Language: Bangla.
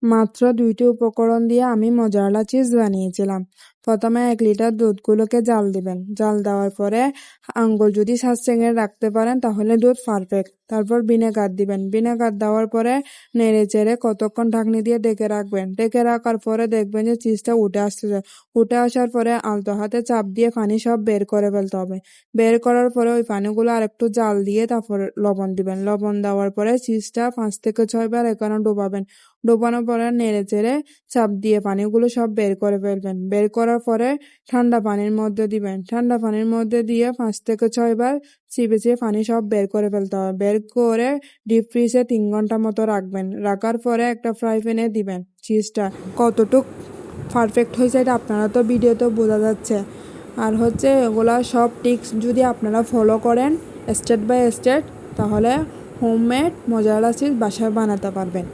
মাত্র ২টি উপকরণ দিয়ে আমি মজারেলা চিজ বানিয়েছিলাম। প্রথমে ১ লিটার দুধগুলোকে জাল দিবেন। জাল দেওয়ার পরে আঙ্গুল যদি ৭ সেকেন্ড রাখতে পারেন তাহলে দুধ পারফেক্ট। তারপর ভিনেগার দিবেন। ভিনেগার দেওয়ার পরে নেড়েচেড়ে কতক্ষণ ঢাকনি দিয়ে ঢেকে রাখবেন। ঢেকে রাখার পরে দেখবেন যে চিজটা উঠে আসতেছে। উঠে আসার পরে আলতো হাতে চাপ দিয়ে পানি সব বের করে ফেলতে হবে। বের করার পরে ওই পানিগুলো আরেকটু জাল দিয়ে তারপর লবণ দিবেন। লবণ দেওয়ার পরে চিজটা ৫ থেকে ৬ বার এখানে ডোবাবেন। ডোবানোর পরে নেড়েচেড়ে চাপ দিয়ে পানিগুলো সব বের করে ফেলবেন। বের করার পরে ঠান্ডা পানির মধ্যে দিবেন। ঠান্ডা পানির মধ্যে দিয়ে ৫ থেকে ৬ বার চিপে পানি সব বের করে ফেলতে হবে। বের করে ডিপ ফ্রিজে ৩ ঘন্টা মতো রাখবেন। রাখার পরে একটা ফ্রাই প্যানে দিবেন। চিজটা কতটুক পারফেক্ট হয়েছে এটা আপনারা তো ভিডিওতে বোঝা যাচ্ছে। আর এগুলা সব টিপস যদি আপনারা ফলো করেন স্টেপ বাই স্টেপ, তাহলে হোমমেড মজারেলা চিজ বাসায় বানাতে পারবেন।